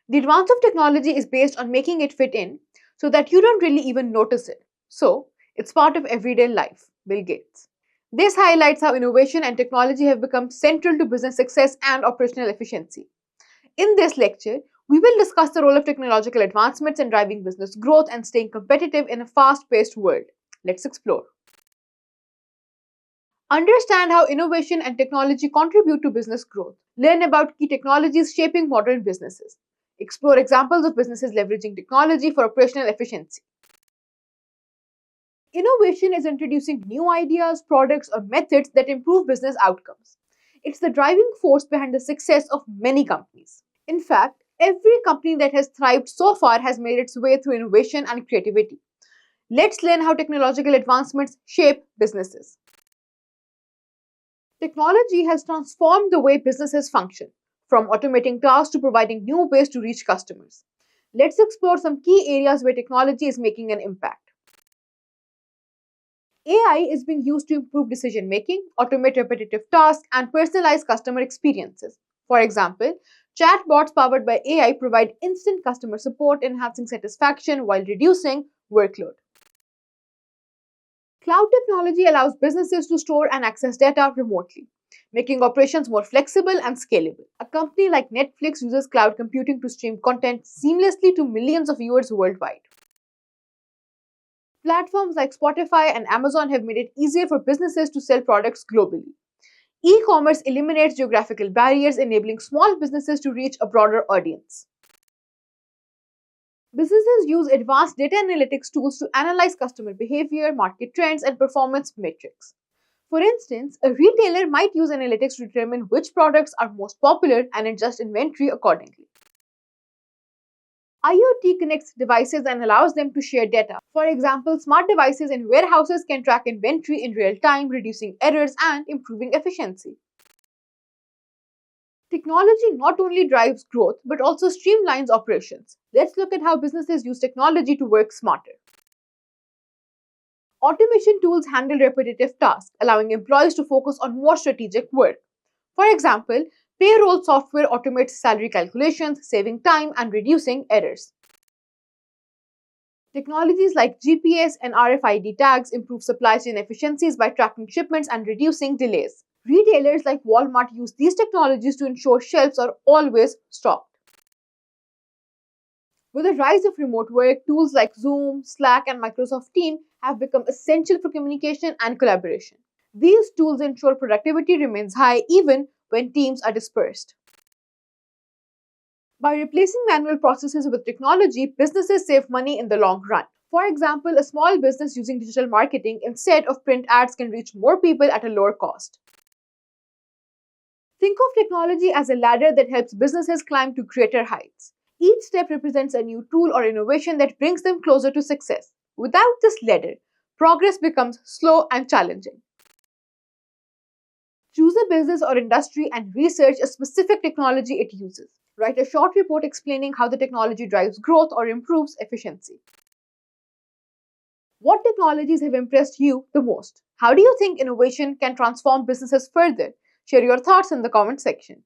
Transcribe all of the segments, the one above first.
The advance of technology is based on making it fit in so that you don't really even notice it. So, it's part of everyday life. Bill Gates. This highlights how innovation and technology have become central to business success and operational efficiency. In this lecture, we will discuss the role of technological advancements in driving business growth and staying competitive in a fast paced world. Let's explore. Understand how innovation and technology contribute to business growth. Learn about key technologies shaping modern businesses. Explore examples of businesses leveraging technology for operational efficiency. Innovation is introducing new ideas, products, or methods that improve business outcomes. It's the driving force behind the success of many companies. In fact, every company that has thrived so far has made its way through innovation and creativity. Let's learn how technological advancements shape businesses. Technology has transformed the way businesses function, from automating tasks to providing new ways to reach customers. Let's explore some key areas where technology is making an impact. AI is being used to improve decision making, automate repetitive tasks, and personalize customer experiences. For example, chatbots powered by AI provide instant customer support, enhancing satisfaction while reducing workload. Cloud technology allows businesses to store and access data remotely, making operations more flexible and scalable. A company like Netflix uses cloud computing to stream content seamlessly to millions of viewers worldwide. Platforms like Spotify and Amazon have made it easier for businesses to sell products globally. E-commerce eliminates geographical barriers, enabling small businesses to reach a broader audience. Businesses use advanced data analytics tools to analyze customer behavior, market trends, and performance metrics. For instance, a retailer might use analytics to determine which products are most popular and adjust inventory accordingly. IoT connects devices and allows them to share data. For example, smart devices in warehouses can track inventory in real time, reducing errors and improving efficiency. Technology not only drives growth but also streamlines operations. Let's look at how businesses use technology to work smarter. Automation tools handle repetitive tasks, allowing employees to focus on more strategic work. For example, payroll software automates salary calculations, saving time and reducing errors. Technologies like GPS and RFID tags improve supply chain efficiencies by tracking shipments and reducing delays. Retailers like Walmart use these technologies to ensure shelves are always stocked. With the rise of remote work, tools like Zoom, Slack, and Microsoft Teams have become essential for communication and collaboration. These tools ensure productivity remains high even when teams are dispersed. By replacing manual processes with technology, businesses save money in the long run. For example, a small business using digital marketing instead of print ads can reach more people at a lower cost. Think of technology as a ladder that helps businesses climb to greater heights. Each step represents a new tool or innovation that brings them closer to success. Without this ladder, progress becomes slow and challenging. Choose a business or industry and research a specific technology it uses. Write a short report explaining how the technology drives growth or improves efficiency. What technologies have impressed you the most? How do you think innovation can transform businesses further? Share your thoughts in the comment section.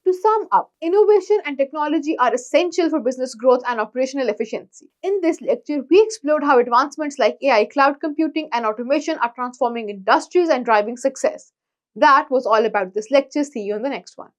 To sum up, innovation and technology are essential for business growth and operational efficiency. In this lecture, we explored how advancements like AI, cloud computing, and automation are transforming industries and driving success. That was all about this lecture. See you in the next one.